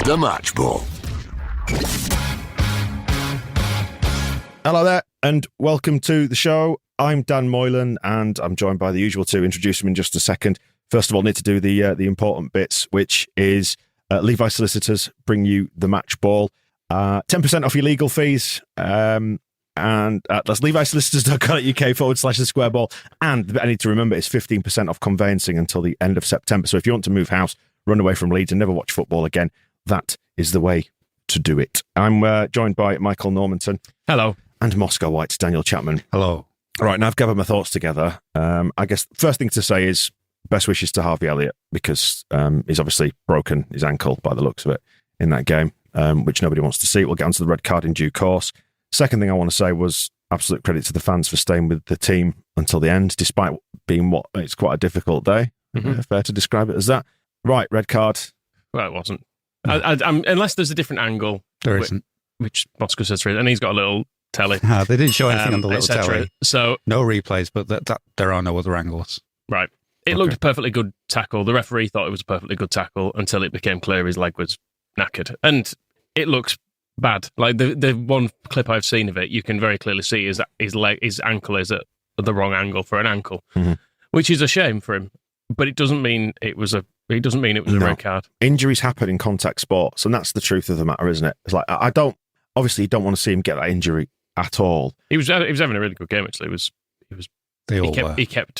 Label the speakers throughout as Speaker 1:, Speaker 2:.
Speaker 1: The Match Ball.
Speaker 2: Hello there, and welcome to the show. I'm Dan Moylan, and I'm joined by the usual two. Introduce them in just a second. First of all, need to do the important bits, which is Levi Solicitors bring you the Match Ball. 10% off your legal fees. And that's levisolicitors.co.uk/the square ball. And the bit I need to remember is 15% off conveyancing until the end of September. So if you want to move house, run away from Leeds and never watch football again, that is the way to do it. I'm joined by Michael Normanton.
Speaker 3: Hello.
Speaker 2: And Moscow White's Daniel Chapman.
Speaker 4: Hello.
Speaker 2: All right, now I've gathered my thoughts together. I guess the first thing to say is best wishes to Harvey Elliott, because he's obviously broken his ankle by the looks of it in that game, which nobody wants to see. We'll get onto the red card in due course. Second thing I want to say was absolute credit to the fans for staying with the team until the end, despite being it's quite a difficult day. Mm-hmm. Fair to describe it as that. Right, red card.
Speaker 3: Well, it wasn't. Unless there's a different angle.
Speaker 4: There isn't.
Speaker 3: Which Moscow says there is, and he's got a little telly.
Speaker 4: They didn't show anything on the little telly.
Speaker 3: So
Speaker 4: no replays, but that there are no other angles.
Speaker 3: Right. It looked a perfectly good tackle. The referee thought it was a perfectly good tackle until it became clear his leg was knackered. And it looks bad. Like the one clip I've seen of it, you can very clearly see his ankle is at the wrong angle for an ankle, which is a shame for him. But it doesn't mean it was a red card. Injuries happen in contact sports, and that's the truth of the matter, isn't it? It's like you don't want to see him get that injury at all. He was having a really good game. Actually, he kept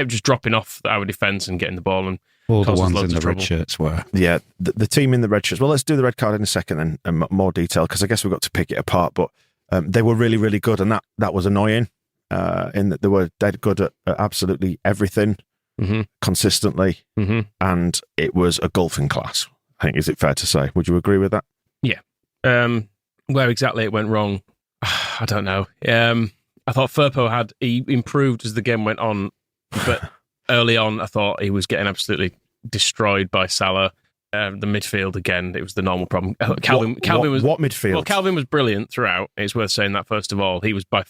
Speaker 3: just dropping off our defence and getting the ball, and
Speaker 4: all the ones in the red shirts were.
Speaker 2: Yeah, the team in the red shirts. Well, let's do the red card in a second then, in more detail, because I guess we've got to pick it apart. But they were really, really good, and that was annoying. In that they were dead good at absolutely everything. Mm-hmm. Consistently, and it was a golfing class. I think, is it fair to say? Would you agree with that? Yeah. Where exactly it went wrong, I don't know. I thought Firpo he improved as the game went on, but early on I thought he was getting absolutely destroyed by Salah. The midfield again, it was the normal problem. Calvin was what midfield? Well, Calvin was brilliant throughout. It's worth saying that first of all. He was by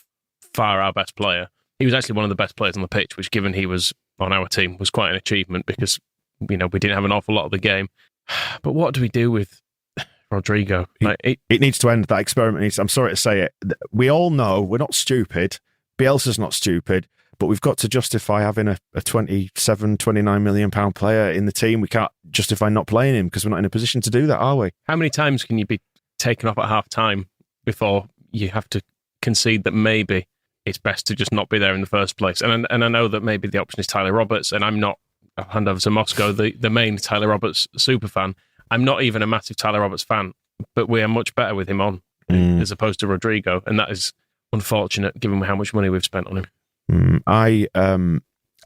Speaker 2: far our best player. He was actually one of the best players on the pitch, which, given he was on our team, was quite an achievement, because we didn't have an awful lot of the game. But what do we do with Rodrigo? It needs to end. That experiment I'm sorry to say it. We all know we're not stupid. Bielsa's not stupid, but we've got to justify having a 29 million pound player in the team. We can't justify not playing him because we're not in a position to do that, are we? How many times can you be taken off at half time before you have to concede that maybe it's best to just not be there in the first place? And I know that maybe the option is Tyler Roberts, and I'm not, I'll hand over to Moscow, the main Tyler Roberts super fan. I'm not even a massive Tyler Roberts fan, but we are much better with him on as opposed to Rodrigo, and that is unfortunate given how much money we've spent on him. I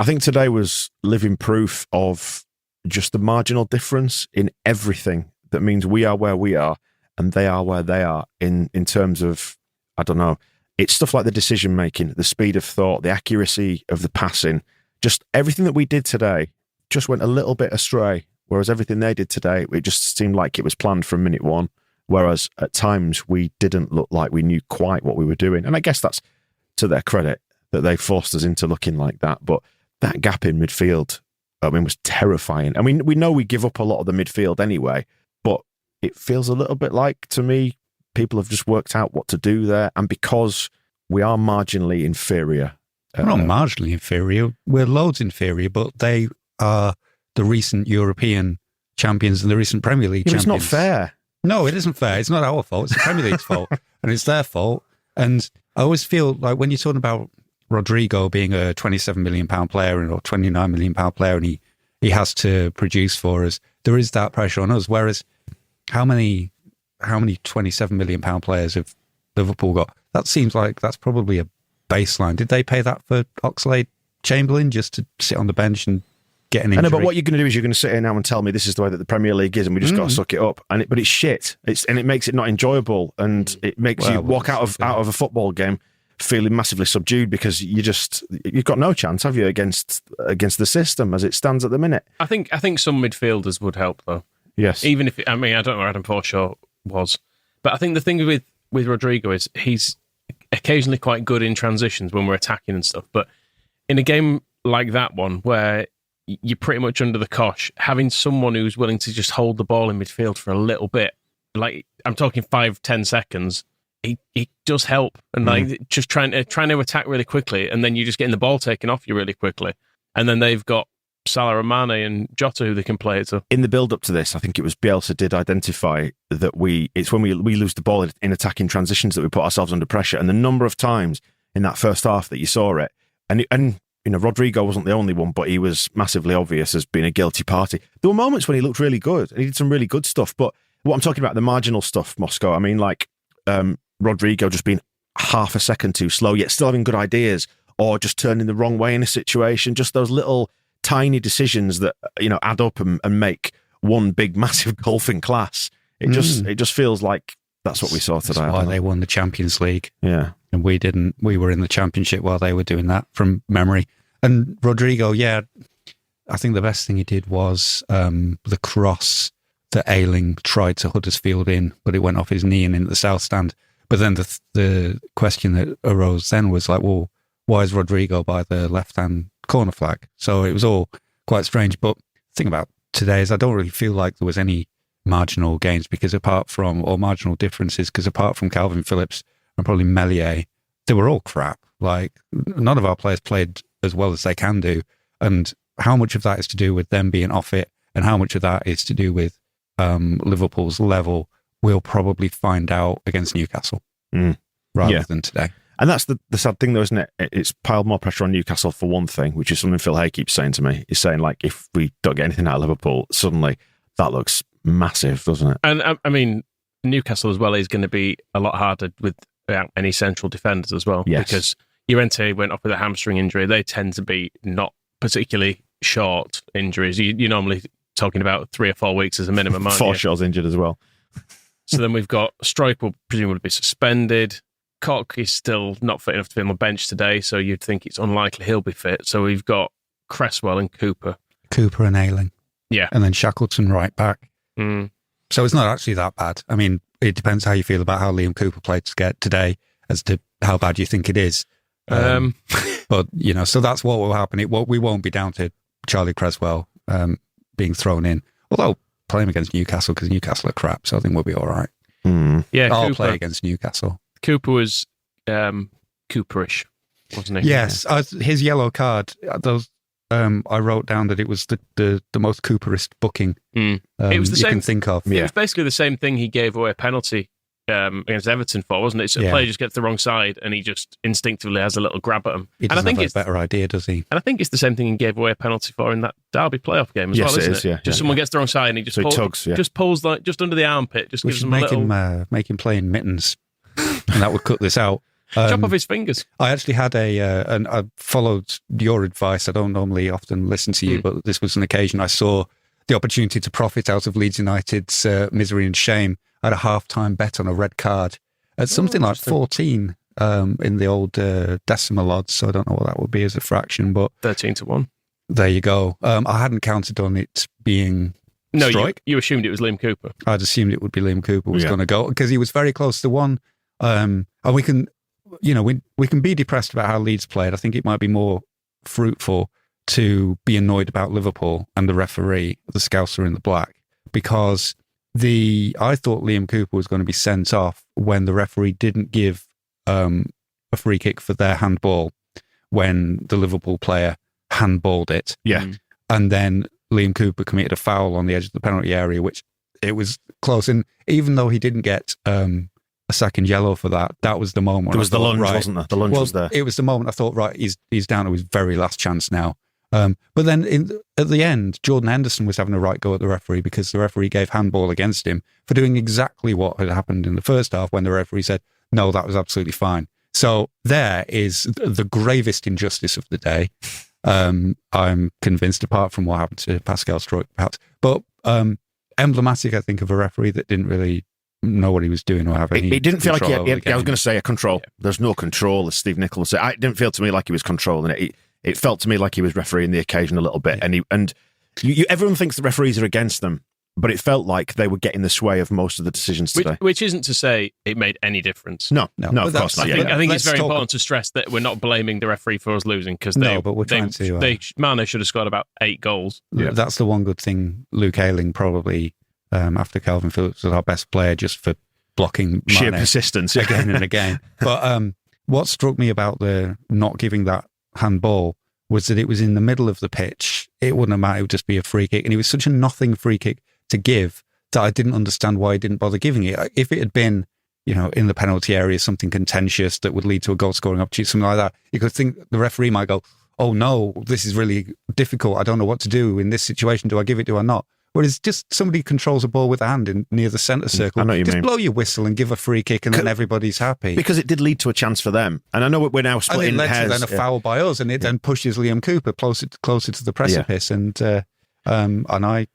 Speaker 2: think today was living proof of just the marginal difference in everything. That means we are where we are and they are where they are in terms of, I don't know, it's stuff like the decision making, the speed of thought, the accuracy of the passing. Just everything that we did today just went a little bit astray. Whereas everything they did today, it just seemed like it was planned from minute one. Whereas at times we didn't look like we knew quite what we were doing. And I guess that's to their credit that they forced us into looking like that. But that gap in midfield, was terrifying. I mean, we know we give up a lot of the midfield anyway, but it feels a little bit like, to me, people have just worked out what to do there. And because we are marginally inferior.
Speaker 4: We're not marginally inferior. We're loads inferior, but they are the recent European champions and the recent Premier League champions.
Speaker 2: It's not fair.
Speaker 4: No, it isn't fair. It's not our fault. It's the Premier League's fault. And it's their fault. And I always feel like when you're talking about Rodrigo being a £27 million player or £29 million player, and he has to produce for us, there is that pressure on us. Whereas how many £27 million players have Liverpool got? That seems like that's probably a baseline. Did they pay that for Oxlade-Chamberlain just to sit on the bench and get an injury?
Speaker 2: I know, but what you're going to do is you're going to sit here now and tell me this is the way that the Premier League is and we just got to suck it up. But it's shit. And it makes it not enjoyable, and it makes you walk out of a football game feeling massively subdued because you've got no chance, have you, against the system as it stands at the minute.
Speaker 3: I think some midfielders would help, though.
Speaker 2: Yes.
Speaker 3: Even if, I don't know where Adam Forshaw was, but I think the thing with Rodrigo is he's occasionally quite good in transitions when we're attacking and stuff, but in a game like that one where you're pretty much under the cosh. Having someone who's willing to just hold the ball in midfield for a little bit, like I'm talking 5-10 seconds, it does help. And like just trying to attack really quickly, and then you're just getting the ball taken off you really quickly. And then they've got Salah and Mane and Jota who they can play it to.
Speaker 2: In the build-up to this, I think it was Bielsa did identify that it's when we lose the ball in attacking transitions that we put ourselves under pressure. And the number of times in that first half that you saw it, and you know, Rodrigo wasn't the only one, but he was massively obvious as being a guilty party. There were moments when he looked really good, and he did some really good stuff. But what I'm talking about, the marginal stuff, Moscow, I mean, like Rodrigo just being half a second too slow, yet still having good ideas, or just turning the wrong way in a situation. Just those little tiny decisions that, you know, add up and make one big, massive golfing class. It just feels like that's what we saw today.
Speaker 4: That's why they won the Champions League.
Speaker 2: Yeah.
Speaker 4: And we didn't. We were in the Championship while they were doing that, from memory. And Rodrigo, yeah, I think the best thing he did was the cross that Ayling tried to Huddersfield in, but it went off his knee and into the south stand. But then the question that arose then was like, well, why is Rodrigo by the left-hand corner flag? So it was all quite strange. But the thing about today is I don't really feel like there was any marginal gains or marginal differences, because apart from Calvin Phillips and probably Meslier, they were all crap. Like, none of our players played as well as they can do. And how much of that is to do with them being off it, and how much of that is to do with Liverpool's level, we'll probably find out against Newcastle rather than today.
Speaker 2: And that's the sad thing, though, isn't it? It's piled more pressure on Newcastle for one thing, which is something Phil Hay keeps saying to me. He's saying, like, if we don't get anything out of Liverpool, suddenly that looks massive, doesn't it?
Speaker 3: And I mean, Newcastle as well is going to be a lot harder without any central defenders as well.
Speaker 2: Yes.
Speaker 3: Because Llorente went off with a hamstring injury. They tend to be not particularly short injuries. You're normally talking about 3 or 4 weeks as a minimum, aren't you?
Speaker 2: Forshaw's injured as well.
Speaker 3: So then we've got Struijk will presumably be suspended. Koch is still not fit enough to be on the bench today, so you'd think it's unlikely he'll be fit. So we've got Cresswell and Cooper.
Speaker 4: Cooper and Ayling.
Speaker 3: Yeah.
Speaker 4: And then Shackleton right back.
Speaker 3: Mm.
Speaker 4: So it's not actually that bad. I mean, it depends how you feel about how Liam Cooper played today as to how bad you think it is. But, you know, so that's what will happen. We won't be down to Charlie Cresswell being thrown in. Although, play him against Newcastle, because Newcastle are crap, so I think we'll be all right.
Speaker 3: Yeah,
Speaker 4: I'll
Speaker 3: Cooper.
Speaker 4: play against Newcastle.
Speaker 3: Cooper was Cooperish, wasn't he?
Speaker 4: Yes, his yellow card. I wrote down that it was the most Cooperist booking
Speaker 3: It was the
Speaker 4: you
Speaker 3: same,
Speaker 4: can think of.
Speaker 3: It was basically the same thing he gave away a penalty against Everton for, wasn't it? So the player just gets the wrong side and he just instinctively has a little grab at him.
Speaker 4: He doesn't have a better idea, does he?
Speaker 3: And I think it's the same thing he gave away a penalty for in that Derby playoff game as well, isn't it?
Speaker 2: Yeah.
Speaker 3: Just someone gets the wrong side and he just pulls like just under the armpit, just
Speaker 4: We
Speaker 3: gives
Speaker 4: should
Speaker 3: him a little
Speaker 4: make him play in mittens, and that would cut this out.
Speaker 3: chop off his fingers.
Speaker 4: I actually had I followed your advice. I don't normally often listen to you, but this was an occasion I saw the opportunity to profit out of Leeds United's misery and shame. I had a half-time bet on a red card at something like 14 in the old decimal odds, so I don't know what that would be as a fraction, but
Speaker 3: 13-1.
Speaker 4: There you go. I hadn't counted on it being Struijk.
Speaker 3: You assumed it was Liam Cooper.
Speaker 4: I'd assumed it would be Liam Cooper was going to go, because he was very close to one. And we can, we can be depressed about how Leeds played. I think it might be more fruitful to be annoyed about Liverpool and the referee, the Scouser in the black, because I thought Liam Cooper was going to be sent off when the referee didn't give a free kick for their handball when the Liverpool player handballed it.
Speaker 2: Yeah.
Speaker 4: And then Liam Cooper committed a foul on the edge of the penalty area, which it was close. And even though he didn't get a second yellow for that, that was the moment.
Speaker 2: There was the lunge, wasn't there? The lunge was there.
Speaker 4: It was the moment I thought, right, he's down to his very last chance now. But then at the end, Jordan Henderson was having a right go at the referee, because the referee gave handball against him for doing exactly what had happened in the first half, when the referee said, no, that was absolutely fine. So there is the gravest injustice of the day. I'm convinced, apart from what happened to Pascal Struijk, perhaps. But emblematic, I think, of a referee that didn't really know what he was doing or have any.
Speaker 2: It didn't feel like he had,
Speaker 4: I
Speaker 2: was going to say a control. Yeah. There's no control, as Steve Nichols said. It didn't feel to me like he was controlling it. It felt to me like he was refereeing the occasion a little bit. Yeah. And everyone thinks the referees are against them, but it felt like they were getting the sway of most of the decisions today.
Speaker 3: Which isn't to say it made any difference.
Speaker 2: No, of course not.
Speaker 3: I think it's very important to stress that we're not blaming the referee for us losing, because
Speaker 4: but we're trying to.
Speaker 3: Mane should have scored about 8 goals.
Speaker 4: Yeah. That's the one good thing. Luke Ayling probably, after Calvin Phillips, was our best player just for blocking
Speaker 2: sheer
Speaker 4: Mane
Speaker 2: persistence
Speaker 4: again and again. But what struck me about the not giving that handball was that it was in the middle of the pitch. It wouldn't have mattered; it would just be a free kick, and it was such a nothing free kick to give that I didn't understand why he didn't bother giving it. If it had been, in the penalty area, something contentious that would lead to a goal scoring opportunity, something like that, you could think the referee might go, "Oh no, this is really difficult. I don't know what to do in this situation. Do I give it? Do I not?" Whereas just somebody controls a ball with a hand near the centre circle.
Speaker 2: I know what you
Speaker 4: just
Speaker 2: mean.
Speaker 4: Blow your whistle and give a free kick, and then everybody's happy.
Speaker 2: Because it did lead to a chance for them. And I know we're now splitting hairs.
Speaker 4: And it led to then a foul by us, and it then pushes Liam Cooper closer to the precipice. Yeah. And I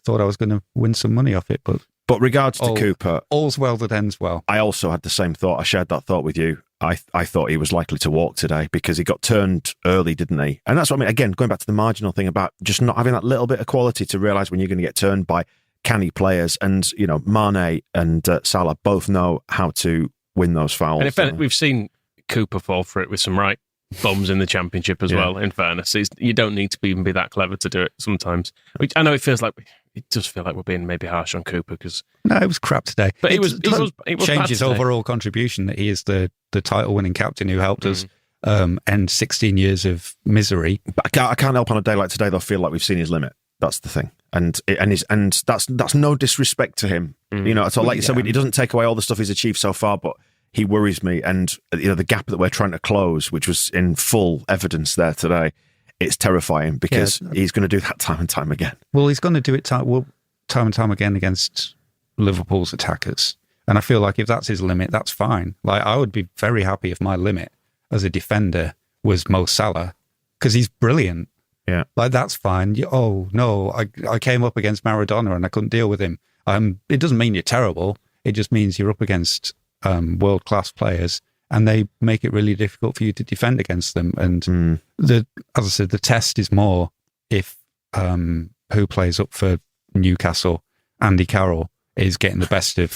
Speaker 4: thought I was going to win some money off it.
Speaker 2: But regards to Cooper,
Speaker 4: all's well that ends well.
Speaker 2: I also had the same thought. I shared that thought with you. I thought he was likely to walk today because he got turned early, didn't he? And that's what I mean. Again, going back to the marginal thing about just not having that little bit of quality to realise when you're going to get turned by canny players. And, Mane and Salah both know how to win those fouls.
Speaker 3: And in fact, we've seen Cooper fall for it with some right bums in the Championship as well, in fairness. You don't need to even be that clever to do it sometimes. I know it does feel like we're being maybe harsh on Cooper because...
Speaker 4: No, it was crap today.
Speaker 3: But it was
Speaker 4: change his overall contribution that he is the title-winning captain who helped us end 16 years of misery.
Speaker 2: But I can't help on a day like today, though, feel like we've seen his limit. That's the thing. And that's no disrespect to him. At all. Like you said, it doesn't take away all the stuff he's achieved so far, but he worries me. And, the gap that we're trying to close, which was in full evidence there today, it's terrifying because he's going to do that time and time again.
Speaker 4: Well, he's going to do it time and time again against Liverpool's attackers. And I feel like if that's his limit, that's fine. Like, I would be very happy if my limit as a defender was Mo Salah, because he's brilliant.
Speaker 2: Yeah.
Speaker 4: Like, that's fine. Oh, no, I came up against Maradona and I couldn't deal with him. It doesn't mean you're terrible. It just means you're up against world-class players, and they make it really difficult for you to defend against them. And as I said, the test is more if who plays up for Newcastle, Andy Carroll, is getting the best of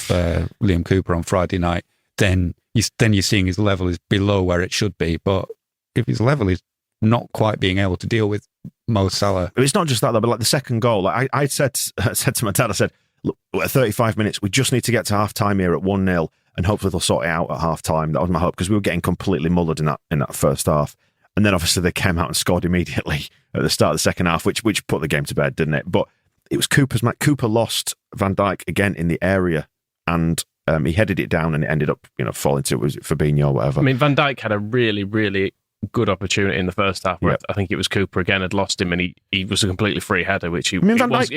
Speaker 4: Liam Cooper on Friday night, then you're seeing his level is below where it should be. But if his level is not quite being able to deal with Mo Salah.
Speaker 2: It's not just that, though, but like the second goal, like I said to my dad, I said, look, at 35 minutes, we just need to get to half-time here at 1-0, and hopefully they'll sort it out at half-time. That was my hope, because we were getting completely mullered in that first half. And then obviously they came out and scored immediately at the start of the second half, which put the game to bed, didn't it? But it was Cooper's match. Cooper lost Van Dijk again in the area, and he headed it down, and it ended up falling to, was it Fabinho or whatever.
Speaker 3: I mean, Van Dijk had a really, really good opportunity in the first half where I think it was Cooper again had lost him, and he was a completely free header, which it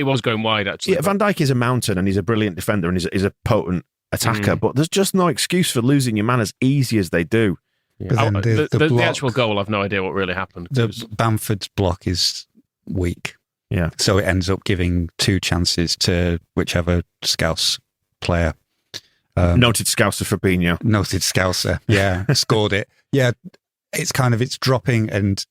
Speaker 3: was going wide, actually.
Speaker 2: Yeah, Van Dijk is a mountain, and he's a brilliant defender, and he's a potent attacker, but there's just no excuse for losing your man as easy as they do.
Speaker 3: Yeah. The actual goal, I've no idea what really happened.
Speaker 4: Bamford's block is weak.
Speaker 2: Yeah.
Speaker 4: So it ends up giving 2 chances to whichever Scouse player.
Speaker 2: Noted Scouser Fabinho.
Speaker 4: Noted Scouser, yeah, scored it. Yeah, it's dropping, and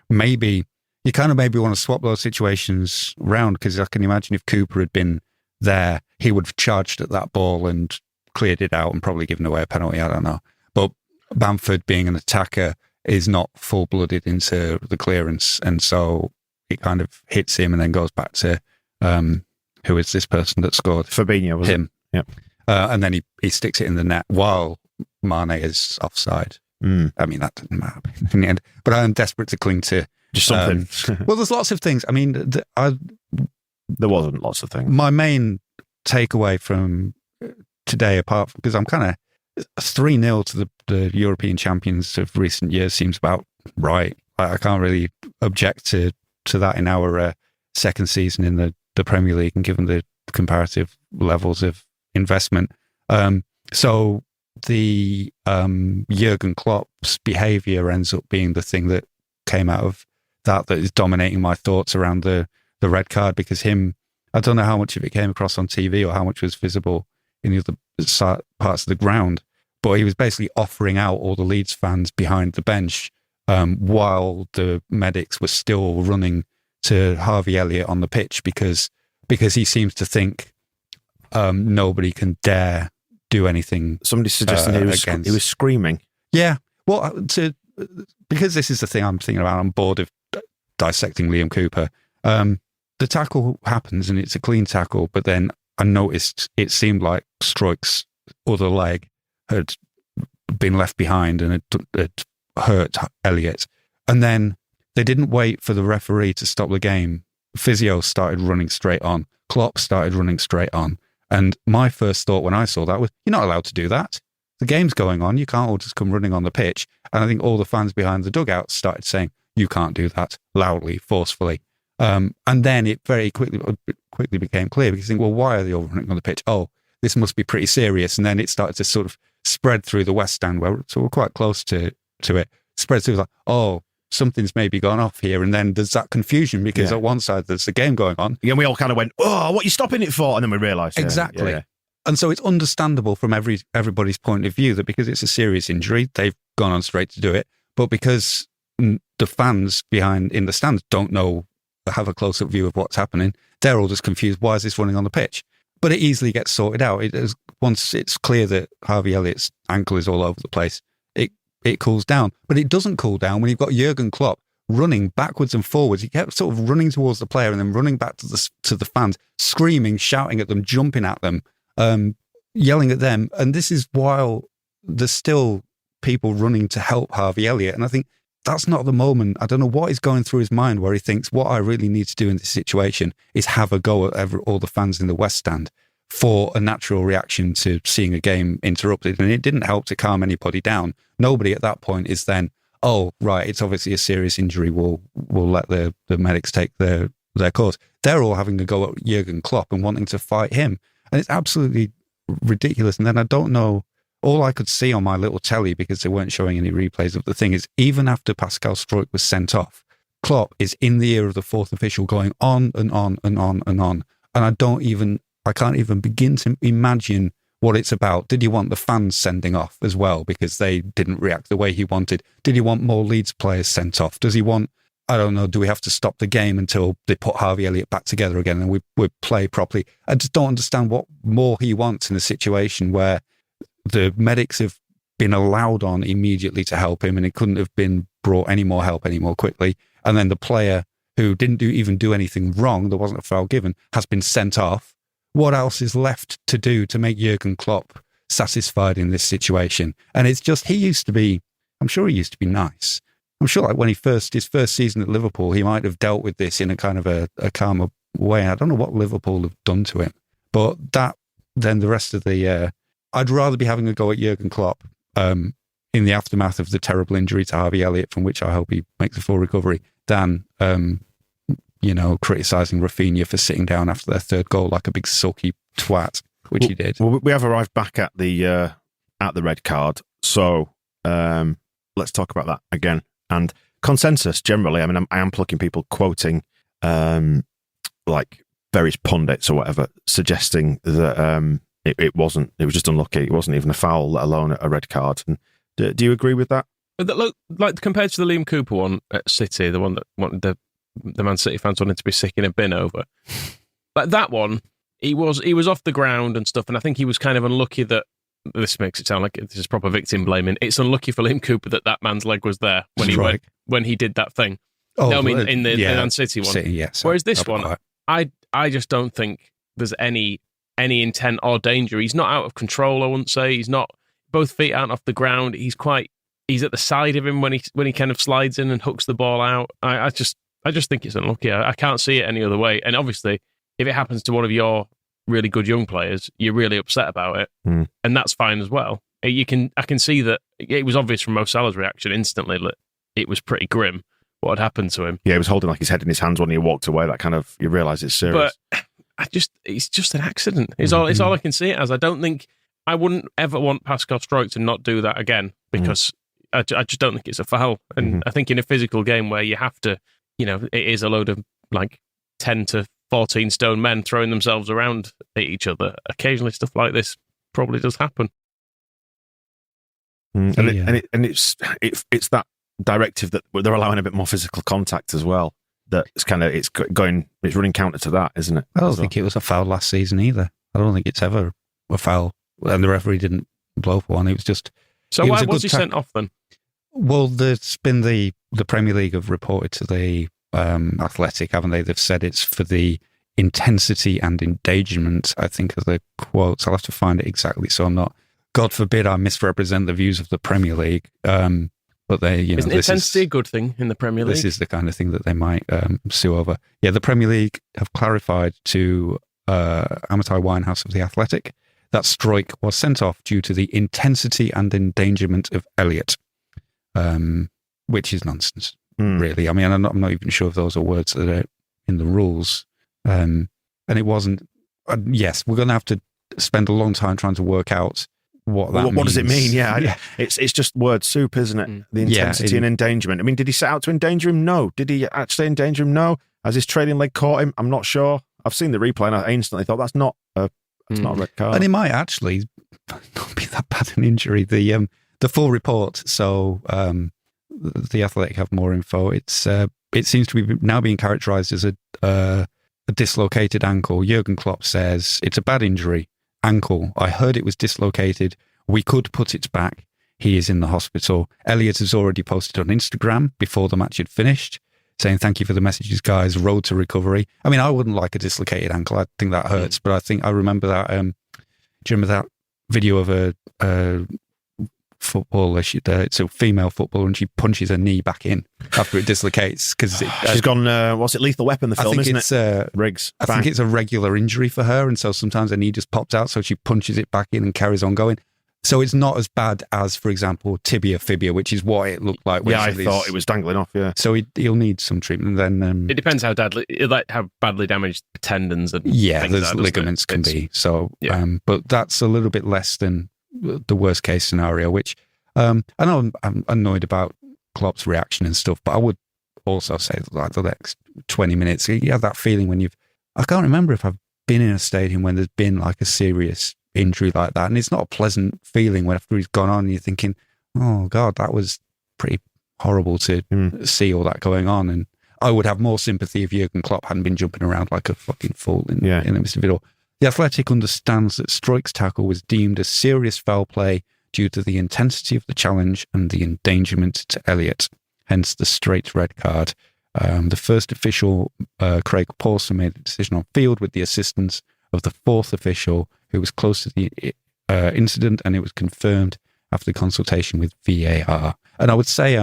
Speaker 4: maybe you kind of want to swap those situations round, because I can imagine if Cooper had been there, he would have charged at that ball and cleared it out and probably given away a penalty, I don't know. But Bamford, being an attacker, is not full-blooded into the clearance, and so it kind of hits him and then goes back to who is this person that scored?
Speaker 2: Fabinho, was
Speaker 4: him.
Speaker 2: It? Yeah.
Speaker 4: And then he sticks it in the net while Mane is offside. I mean, that didn't matter in the end. But I'm desperate to cling to
Speaker 2: just something.
Speaker 4: Well, there's lots of things. I mean,
Speaker 2: there wasn't lots of things.
Speaker 4: My main takeaway from today, apart from, because I'm kind of 3-0 to the European champions of recent years, seems about right. I can't really object to that in our second season in the Premier League, and given the comparative levels of investment. So the Jurgen Klopp's behaviour ends up being the thing that came out of that is dominating my thoughts around the red card, because I don't know how much of it came across on TV or how much was visible in the other parts of the ground, but he was basically offering out all the Leeds fans behind the bench while the medics were still running to Harvey Elliott on the pitch, because because he seems to think nobody can dare do anything.
Speaker 2: Somebody suggesting he was screaming.
Speaker 4: Yeah. Well, because this is the thing I'm thinking about, I'm bored of dissecting Liam Cooper. The tackle happens and it's a clean tackle, but then I noticed it seemed like Struijk's other leg had been left behind and had hurt Elliott. And then they didn't wait for the referee to stop the game. Physio started running straight on. Klopp started running straight on. And my first thought when I saw that was, you're not allowed to do that. The game's going on. You can't all just come running on the pitch. And I think all the fans behind the dugout started saying, you can't do that, loudly, forcefully. And then it very quickly became clear, because you think, well, why are they all running on the pitch? Oh, this must be pretty serious. And then it started to sort of spread through the West Stand, so we're quite close to it. Spread through, like, oh, something's maybe gone off here. And then there's that confusion, because at one side there's a game going on.
Speaker 2: Yeah, and we all kind of went, oh, what are you stopping it for? And then we realised.
Speaker 4: Exactly.
Speaker 2: Yeah.
Speaker 4: And so it's understandable from everybody's point of view that because it's a serious injury, they've gone on straight to do it. But because the fans behind in the stands don't have a close-up view of what's happening, they're all just confused. Why is this running on the pitch? But it easily gets sorted out. Once it's clear that Harvey Elliott's ankle is all over the place, it cools down. But it doesn't cool down when you've got Jurgen Klopp running backwards and forwards. He kept sort of running towards the player and then running back to the fans, screaming, shouting at them, jumping at them, yelling at them. And this is while there's still people running to help Harvey Elliott. And I think that's not the moment. I don't know what is going through his mind where he thinks, what I really need to do in this situation is have a go at all the fans in the West Stand for a natural reaction to seeing a game interrupted. And it didn't help to calm anybody down. Nobody at that point is then, oh, right, it's obviously a serious injury. We'll let the medics take their course. They're all having a go at Jurgen Klopp and wanting to fight him. And it's absolutely ridiculous. And then I don't know, all I could see on my little telly, because they weren't showing any replays of the thing, is even after Pascal Struijk was sent off, Klopp is in the ear of the fourth official going on and on and on and on. And I can't even begin to imagine what it's about. Did he want the fans sending off as well because they didn't react the way he wanted? Did he want more Leeds players sent off? Does he want, I don't know, do we have to stop the game until they put Harvey Elliott back together again and we play properly? I just don't understand what more he wants in a situation where the medics have been allowed on immediately to help him and it couldn't have been brought any more help any more quickly. And then the player who didn't even do anything wrong, there wasn't a foul given, has been sent off. What else is left to do to make Jurgen Klopp satisfied in this situation? And it's just, I'm sure he used to be nice. I'm sure like when his first season at Liverpool, he might have dealt with this in a kind of a calmer way. I don't know what Liverpool have done to him, but then the rest of the, I'd rather be having a go at Jurgen Klopp in the aftermath of the terrible injury to Harvey Elliott, from which I hope he makes a full recovery, than criticising Rafinha for sitting down after their third goal like a big sulky twat, which he did.
Speaker 2: Well, we have arrived back at the red card, so let's talk about that again. And consensus generally, I mean, I am plucking people quoting like various pundits or whatever, suggesting that it was just unlucky. It wasn't even a foul, let alone a red card. And do you agree with that?
Speaker 3: Look, like compared to the Liam Cooper one at City, the one that wanted the Man City fans wanted to be sick in a bin over, like that one, he was off the ground and stuff, and I think he was kind of unlucky that, this makes it sound like this is proper victim blaming. It's unlucky for Liam Cooper that man's leg was there when he did that thing.
Speaker 4: Oh,
Speaker 3: no, I mean in the Man City one.
Speaker 4: City, yes.
Speaker 3: Whereas this one, I just don't think there's any intent or danger. He's not out of control, I wouldn't say. He's not, both feet aren't off the ground. He's at the side of him when he kind of slides in and hooks the ball out. I just think it's unlucky. I can't see it any other way. And obviously, if it happens to one of your really good young players, you're really upset about it, and that's fine as well. I can see that it was obvious from Mo Salah's reaction instantly that it was pretty grim what had happened to him.
Speaker 2: Yeah, he was holding like his head in his hands when he walked away. That kind of, you realise it's serious.
Speaker 3: But it's just an accident. It's all I can see it as. I wouldn't ever want Pascal Struijk to not do that again, because I just don't think it's a foul. And I think in a physical game where you have to, it is a load of like 10 to 14 stone men throwing themselves around at each other, occasionally stuff like this probably does happen.
Speaker 2: And it's that directive that they're allowing a bit more physical contact as well. that's kind of it's running counter to that, isn't it?
Speaker 4: I don't think it was a foul last season either. I don't think it's ever a foul, and the referee didn't blow for one. It was just.
Speaker 3: So why was he sent off then?
Speaker 4: Well, there's been the Premier League have reported to the Athletic, haven't they? They've said it's for the intensity and endangerment, I think, are the quotes. I'll have to find it exactly, so I'm not. God forbid I misrepresent the views of the Premier League. But they,
Speaker 3: isn't intensity a good thing in the Premier League?
Speaker 4: This is the kind of thing that they might sue over. Yeah, the Premier League have clarified to Amitai Winehouse of the Athletic that Struijk was sent off due to the intensity and endangerment of Elliott, which is nonsense, really. I mean, I'm not even sure if those are words that are in the rules. And it wasn't. Yes, we're going to have to spend a long time trying to work out what that means.
Speaker 2: What does it mean? Yeah. It's just word soup, isn't it? The intensity and endangerment. I mean, did he set out to endanger him? No. Did he actually endanger him? No. Has his trailing leg caught him? I'm not sure. I've seen the replay and I instantly thought that's not a red card.
Speaker 4: And it might actually not be that bad an injury. The full report. So the Athletic have more info. It seems to be now being characterised as a dislocated ankle. Jurgen Klopp says it's a bad injury. Ankle. I heard it was dislocated. We could put it back. He is in the hospital. Elliott has already posted on Instagram before the match had finished, saying thank you for the messages, guys. Road to recovery. I mean, I wouldn't like a dislocated ankle. I think that hurts. But I remember that. Do you remember that video of a footballer? It's a female footballer, and she punches her knee back in after it dislocates because
Speaker 2: she's gone. What's it? Lethal Weapon, the film, isn't it? Riggs.
Speaker 4: I think it's a regular injury for her, and so sometimes her knee just pops out, so she punches it back in and carries on going. So it's not as bad as, for example, tibia fibia, which is what it looked like.
Speaker 2: I thought it was dangling off. Yeah.
Speaker 4: So he'll need some treatment. Then
Speaker 3: it depends how badly damaged tendons and
Speaker 4: there's ligaments can be. So, but that's a little bit less than the worst case scenario. Which I know I'm annoyed about Klopp's reaction and stuff, but I would also say that like the next 20 minutes, you have that feeling when I can't remember if I've been in a stadium when there's been like a serious injury like that, and it's not a pleasant feeling when after he's gone on and you're thinking, oh god, that was pretty horrible to see all that going on. And I would have more sympathy if Jurgen Klopp hadn't been jumping around like a fucking fool in the midst of it all. The Athletic understands that Struijk's tackle was deemed a serious foul play due to the intensity of the challenge and the endangerment to Elliott, hence the straight red card. The first official, Craig Pawson, made the decision on field with the assistance of the fourth official, who was close to the incident, and it was confirmed after consultation with VAR. And I would say,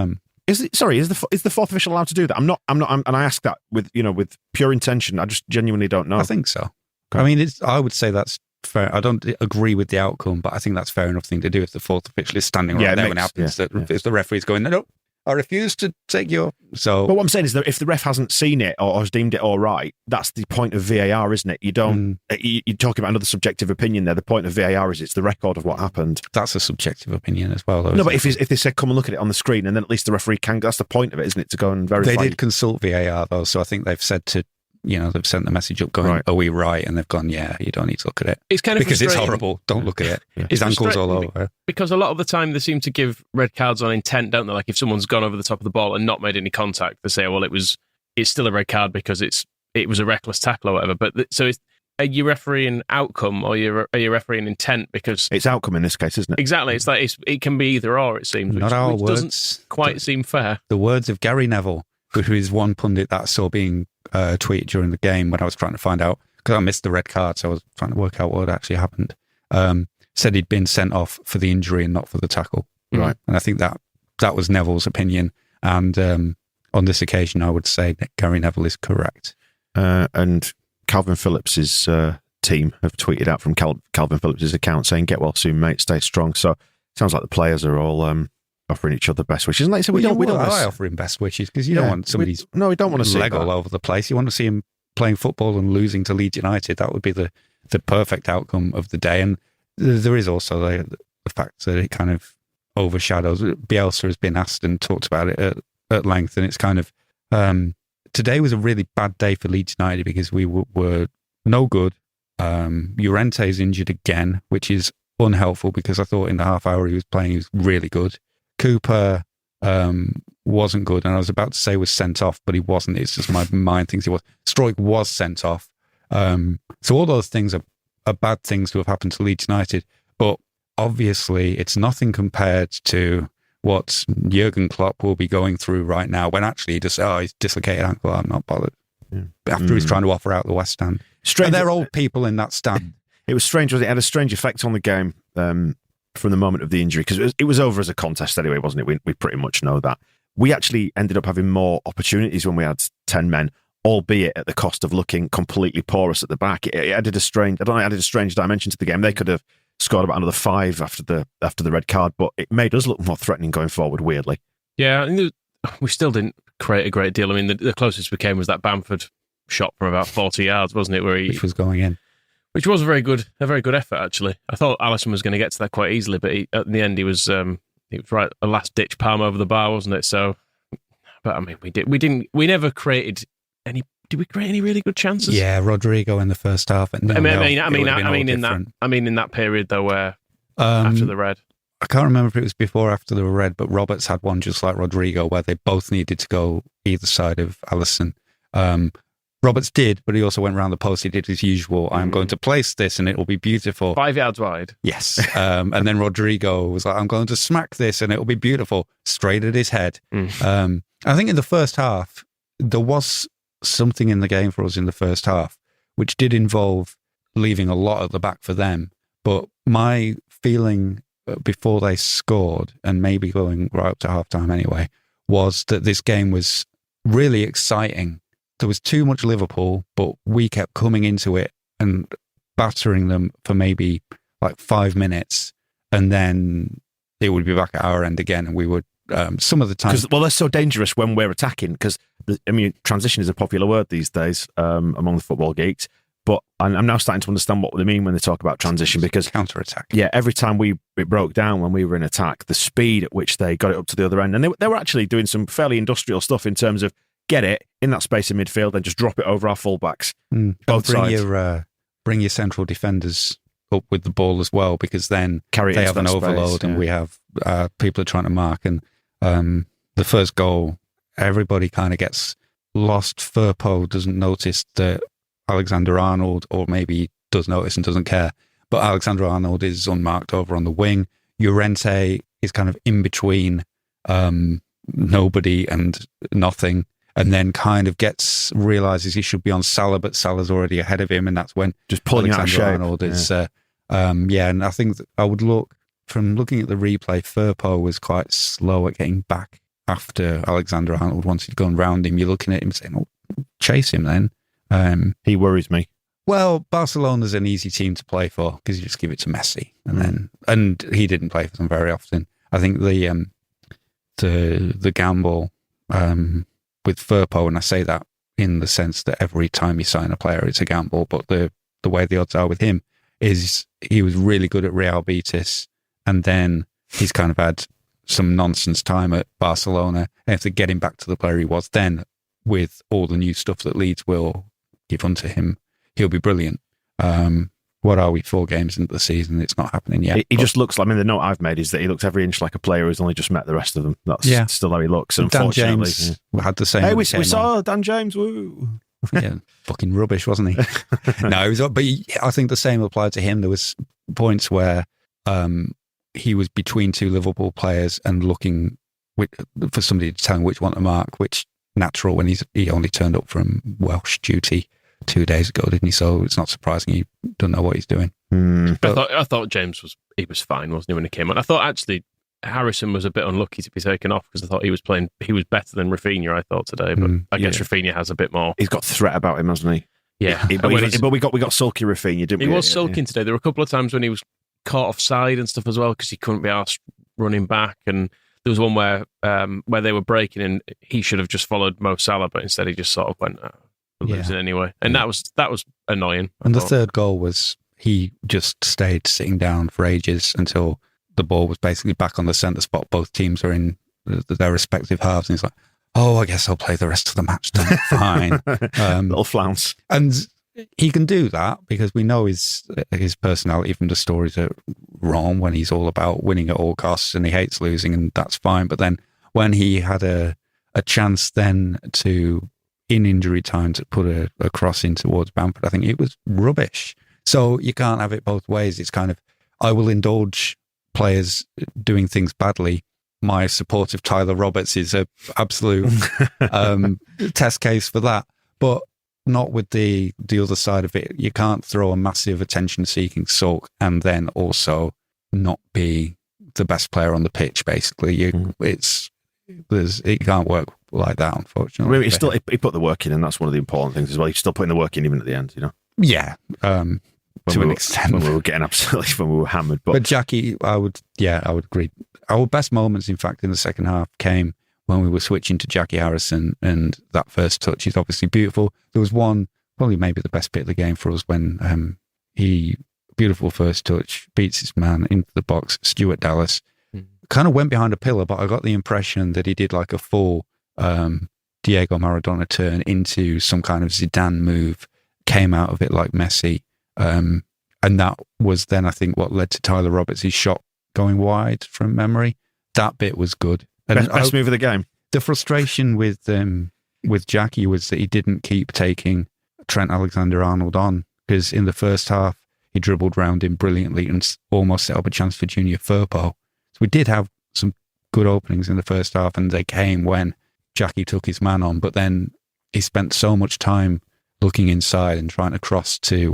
Speaker 2: is the fourth official allowed to do that? I'm not, and I ask that with pure intention. I just genuinely don't know.
Speaker 4: I think so. Okay. I mean, I would say that's fair. I don't agree with the outcome, but I think that's fair enough thing to do if the fourth official is standing right there when it happens. If the referee's going, no, I refuse to take your... So,
Speaker 2: but what I'm saying is that if the ref hasn't seen it or has deemed it all right, that's the point of VAR, isn't it? You don't... You're talking about another subjective opinion there. The point of VAR is it's the record of what happened.
Speaker 4: That's a subjective opinion as well, though.
Speaker 2: No, but if they said, come and look at it on the screen, and then at least the referee can... That's the point of it, isn't it? To go and verify.
Speaker 4: They did consult VAR, though, so I think they've said to... they've sent the message up going, are we right? And they've gone, yeah, you don't need to look at it.
Speaker 3: It's kind of
Speaker 4: because it's horrible. Don't look at it. His ankle's all over.
Speaker 3: Because a lot of the time they seem to give red cards on intent, don't they? Like if someone's gone over the top of the ball and not made any contact, they say, well, it's still a red card because it was a reckless tackle or whatever. But are you refereeing outcome or are you refereeing intent? Because
Speaker 2: it's outcome in this case, isn't it?
Speaker 3: Exactly. It's like it can be either or, it seems.
Speaker 4: Not our
Speaker 3: which
Speaker 4: words.
Speaker 3: Doesn't quite seem fair.
Speaker 4: The words of Gary Neville, who is one pundit that I saw being tweeted during the game when I was trying to find out, because I missed the red card, so I was trying to work out what actually happened, said he'd been sent off for the injury and not for the tackle.
Speaker 2: Right.
Speaker 4: And I think that was Neville's opinion. And on this occasion, I would say that Gary Neville is correct.
Speaker 2: And Calvin Phillips' team have tweeted out from Calvin Phillips' account saying, get well soon, mate, stay strong. So it sounds like the players are all... offering each other best wishes. And like I said, we don't
Speaker 4: offer him best wishes because you don't want somebody's
Speaker 2: we don't want to see
Speaker 4: leg all over the place. You want to see him playing football and losing to Leeds United. That would be the perfect outcome of the day. And there is also the fact that it kind of overshadows. Bielsa has been asked and talked about it at length, and it's kind of today was a really bad day for Leeds United because we were no good. Llorente's injured again, which is unhelpful because I thought in the half hour he was playing, he was really good. Cooper wasn't good. And I was about to say was sent off, but he wasn't. It's just my mind thinks he was. Stroik was sent off. So all those things are bad things to have happened to Leeds United. But obviously, it's nothing compared to what Jurgen Klopp will be going through right now when actually he just, he's dislocated ankle, I'm not bothered. Yeah. After he's trying to offer out the West Stand.
Speaker 2: Strange.
Speaker 4: And they're old people in that stand.
Speaker 2: It was strange, wasn't it? It had a strange effect on the game from the moment of the injury, because it was over as a contest anyway, wasn't it? We pretty much know that. We actually ended up having more opportunities when we had 10 men, albeit at the cost of looking completely porous at the back. It added a strange dimension to the game. They could have scored about another 5 after the red card, but it made us look more threatening going forward, weirdly.
Speaker 3: Yeah, and we still didn't create a great deal. I mean, the closest we came was that Bamford shot from about 40 yards, wasn't it? Which
Speaker 4: was going in.
Speaker 3: Which was a very good effort, actually. I thought Alisson was going to get to that quite easily, but at the end he was right, a last ditch palm over the bar, wasn't it? So, but I mean, we never created any. Did we create any really good chances?
Speaker 4: Yeah, Rodrigo in the first half. In
Speaker 3: that period though, where after the red,
Speaker 4: I can't remember if it was before or after the red, but Roberts had one just like Rodrigo, where they both needed to go either side of Alisson. Roberts did, but he also went around the post. He did his usual, I'm going to place this and it will be beautiful.
Speaker 3: 5 yards wide.
Speaker 4: Yes. And then Rodrigo was like, I'm going to smack this and it will be beautiful. Straight at his head. I think in the first half, there was something in the game for us in the first half, which did involve leaving a lot at the back for them. But my feeling before they scored, and maybe going right up to halftime anyway, was that this game was really exciting. There was too much Liverpool, but we kept coming into it and battering them for maybe like 5 minutes, and then it would be back at our end again, and we would some of the time.
Speaker 2: Well, they're so dangerous when we're attacking, because I mean, transition is a popular word these days among the football geeks. But I'm now starting to understand what they mean when they talk about transition, because
Speaker 4: counter-attack.
Speaker 2: Yeah, every time it broke down when we were in attack, the speed at which they got it up to the other end, and they were actually doing some fairly industrial stuff in terms of get it in that space in midfield and just drop it over our fullbacks. Both sides.
Speaker 4: Bring your central defenders up with the ball as well, because then they have an overload, and we have people are trying to mark. And the first goal, everybody kind of gets lost. Firpo doesn't notice that Alexander-Arnold, or maybe does notice and doesn't care, but Alexander-Arnold is unmarked over on the wing. Llorente is kind of in between nobody and nothing, and then kind of realizes he should be on Salah, but Salah's already ahead of him, and that's when
Speaker 2: just pulling out shape.
Speaker 4: Arnold is and I think I would looking at the replay, Firpo was quite slow at getting back after Alexander-Arnold. Once he'd gone round him, you're looking at him saying, "Oh, chase him then."
Speaker 2: He worries me.
Speaker 4: Well, Barcelona's an easy team to play for, because you just give it to Messi, and he didn't play for them very often. I think the gamble with Firpo, and I say that in the sense that every time you sign a player, it's a gamble, but the way the odds are with him is he was really good at Real Betis, and then he's kind of had some nonsense time at Barcelona, and if they get him back to the player he was then, with all the new stuff that Leeds will give unto him, he'll be brilliant. What are we, 4 games into the season? It's not happening yet.
Speaker 2: He just looks like, I mean, the note I've made is that he looks every inch like a player who's only just met the rest of them. That's still how he looks, unfortunately.
Speaker 4: Dan James had the same.
Speaker 2: Hey, we saw Dan James, woo.
Speaker 4: Yeah, fucking rubbish, wasn't he? No, I think the same applied to him. There was points where he was between 2 Liverpool players and looking for somebody to tell him which one to mark, which natural when he only turned up from Welsh duty 2 days ago, didn't he? So it's not surprising he doesn't know what he's doing.
Speaker 3: I thought James was fine, wasn't he, when he came on? I thought actually Harrison was a bit unlucky to be taken off, because I thought he was better than Rafinha, I thought, today, but I guess Rafinha has a bit more.
Speaker 2: He's got threat about him, hasn't he?
Speaker 3: Yeah.
Speaker 2: But we got sulky Rafinha, didn't we?
Speaker 3: He was sulking today. There were a couple of times when he was caught offside and stuff as well, because he couldn't be asked running back, and there was one where they were breaking and he should have just followed Mo Salah, but instead he just sort of went losing anyway. And that was annoying.
Speaker 4: And the third goal was he just stayed sitting down for ages until the ball was basically back on the centre spot. Both teams are in their respective halves, and he's like, "Oh, I guess I'll play the rest of the match then." Fine.
Speaker 2: Little flounce.
Speaker 4: And he can do that because we know his personality from the stories at Rome, when he's all about winning at all costs and he hates losing, and that's fine. But then when he had a chance then to, in injury time, to put a cross in towards Bamford, I think it was rubbish. So you can't have it both ways. It's kind of, I will indulge players doing things badly. My support of Tyler Roberts is an absolute test case for that. But not with the other side of it. You can't throw a massive attention-seeking sulk and then also not be the best player on the pitch, basically. It can't work like that, unfortunately.
Speaker 2: Really, he put the work in, and that's one of the important things as well. He's still putting the work in even at the end, you know?
Speaker 4: Yeah, to an extent.
Speaker 2: When we were getting absolutely, when we were hammered. But
Speaker 4: Jackie, I would agree. Our best moments, in fact, in the second half came when we were switching to Jackie Harrison, and that first touch is obviously beautiful. There was one, probably maybe the best bit of the game for us, when he, beautiful first touch, beats his man into the box, Stuart Dallas. Kind of went behind a pillar, but I got the impression that he did like a full Diego Maradona turn into some kind of Zidane move, came out of it like Messi. And that was then, I think, what led to Tyler Roberts' shot going wide from memory. That bit was good. And
Speaker 2: best move of the game.
Speaker 4: The frustration with Jackie was that he didn't keep taking Trent Alexander-Arnold on, because in the first half, he dribbled round him brilliantly and almost set up a chance for Junior Firpo. So we did have some good openings in the first half, and they came when Jackie took his man on. But then he spent so much time looking inside and trying to cross to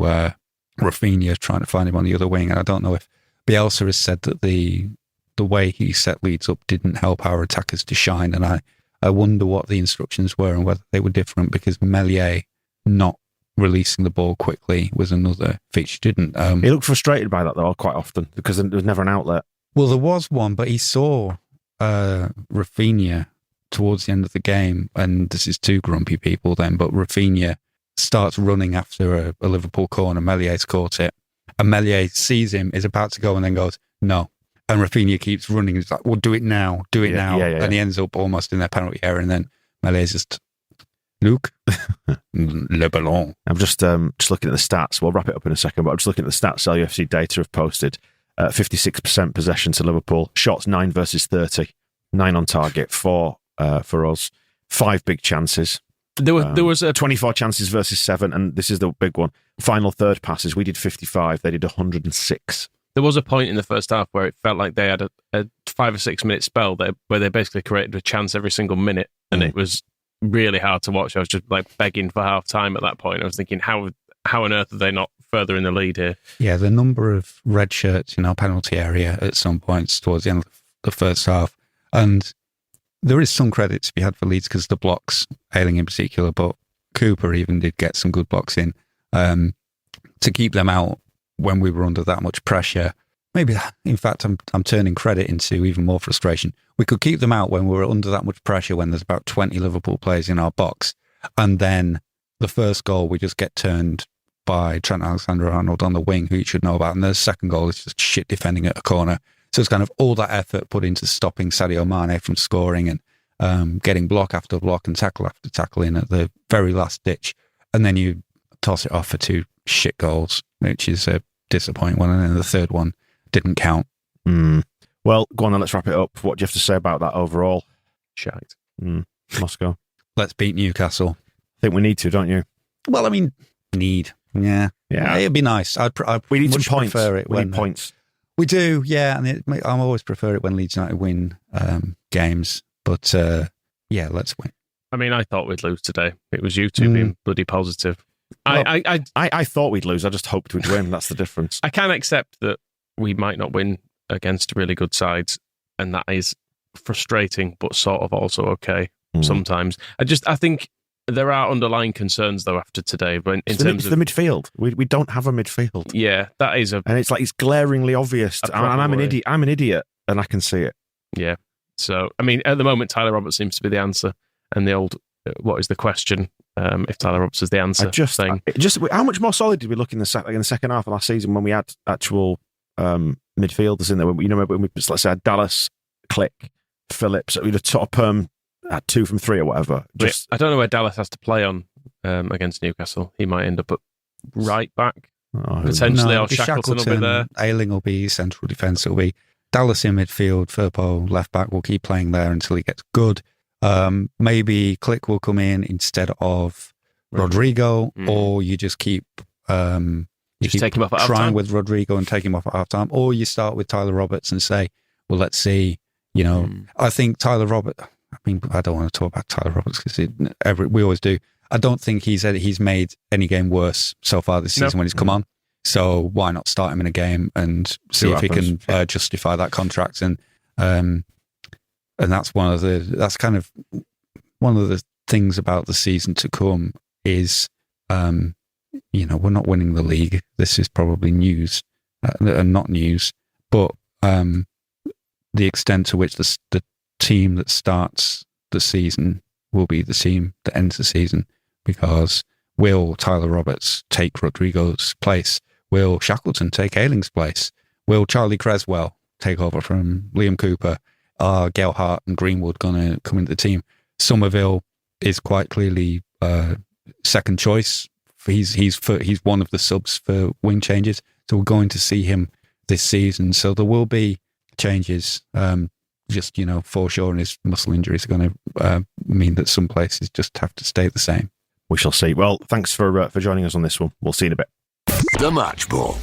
Speaker 4: Rafinha, trying to find him on the other wing. And I don't know if Bielsa has said that the way he set Leeds up didn't help our attackers to shine. And I wonder what the instructions were and whether they were different, because Meslier not releasing the ball quickly was another feature. Didn't
Speaker 2: he looked frustrated by that, though, quite often, because there was never an outlet.
Speaker 4: Well, there was one, but he saw Rafinha towards the end of the game, and this is two grumpy people then, but Rafinha starts running after a Liverpool corner. Mellier's caught it, and Meslier sees him, is about to go, and then goes, no. And Rafinha keeps running. He's like, well, do it now. Yeah. And he ends up almost in their penalty area, and then Mellier's just, Luke, le ballon.
Speaker 2: I'm just looking at the stats. We'll wrap it up in a second, but I'm just looking at the stats LUFC data have posted. 56% possession to Liverpool. Shots 9 versus 30. 9 on target, 4 for us. 5 big chances.
Speaker 3: There was
Speaker 2: 24 chances versus 7, and this is the big one. Final third passes, we did 55. They did 106.
Speaker 3: There was a point in the first half where it felt like they had a 5 or 6 minute spell where they basically created a chance every single minute, and it was really hard to watch. I was just like begging for half time at that point. I was thinking, how on earth are they not further in the lead here?
Speaker 4: Yeah, the number of red shirts in our penalty area at some points towards the end of the first half. And there is some credit to be had for Leeds, because the blocks, Ayling in particular, but Cooper even did get some good blocks in, to keep them out when we were under that much pressure. Maybe, in fact, I'm turning credit into even more frustration. We could keep them out when we were under that much pressure, when there's about 20 Liverpool players in our box. And then the first goal, we just get turned by Trent Alexander-Arnold on the wing, who you should know about. And the second goal is just shit defending at a corner. So it's kind of all that effort put into stopping Sadio Mane from scoring and getting block after block and tackle after tackle in at the very last ditch. And then you toss it off for 2 shit goals, which is a disappointing one. And then the third one didn't count.
Speaker 2: Well, go on then, let's wrap it up. What do you have to say about that overall?
Speaker 3: Shite.
Speaker 2: Moscow.
Speaker 4: Let's beat Newcastle.
Speaker 2: I think we need to, don't you?
Speaker 4: Well, I mean, Yeah. It'd be nice.
Speaker 2: We need some points.
Speaker 4: Prefer it
Speaker 2: we need points.
Speaker 4: We do, yeah. And I always prefer it when Leeds United win games. But yeah, let's win.
Speaker 3: I mean, I thought we'd lose today. It was you two being bloody positive.
Speaker 2: Well, I thought we'd lose. I just hoped we'd win. That's the difference.
Speaker 3: I can accept that we might not win against really good sides, and that is frustrating, but sort of also okay sometimes. I think there are underlying concerns though after today, but in terms of
Speaker 2: the midfield, we don't have a midfield.
Speaker 3: Yeah, that is and
Speaker 2: it's like it's glaringly obvious. And I'm an idiot. I'm an idiot, and I can see it.
Speaker 3: Yeah. So I mean, at the moment, Tyler Roberts seems to be the answer, and the old what is the question? If Tyler Roberts is the answer, how much more solid did we look in the second half of last season when we had actual midfielders in there? When we let's say Dallas, Click, Phillips, we'd have sort of at 2 from 3 or whatever. I don't know where Dallas has to play on against Newcastle. He might end up at right back potentially, or Shackleton will be there.
Speaker 4: Ayling will be central defence. It'll be Dallas in midfield, Firpo left back will keep playing there until he gets good. Maybe Click will come in instead of Rodrigo, or you just keep
Speaker 3: take him off at half
Speaker 4: trying
Speaker 3: time
Speaker 4: with Rodrigo and take him off at half time, or you start with Tyler Roberts and say, well, let's see. I think Tyler Roberts. I mean, I don't want to talk about Tyler Roberts because we always do. I don't think he's made any game worse so far this season when he's come on. So why not start him in a game and see if he can justify that contract? And that's that's kind of one of the things about the season to come is, we're not winning the league. This is probably news and not news, but the extent to which the team that starts the season will be the team that ends the season, because will Tyler Roberts take Rodrigo's place? Will Shackleton take Ayling's place? Will Charlie Creswell take over from Liam Cooper? Are Gelhardt and Greenwood going to come into the team? Somerville is quite clearly second choice. He's one of the subs for wing changes, so we're going to see him this season. So there will be changes. Just foreshore and his muscle injuries are going to mean that some places just have to stay the same.
Speaker 2: We shall see. Well, thanks for joining us on this one. We'll see you in a bit.
Speaker 1: The Match Ball.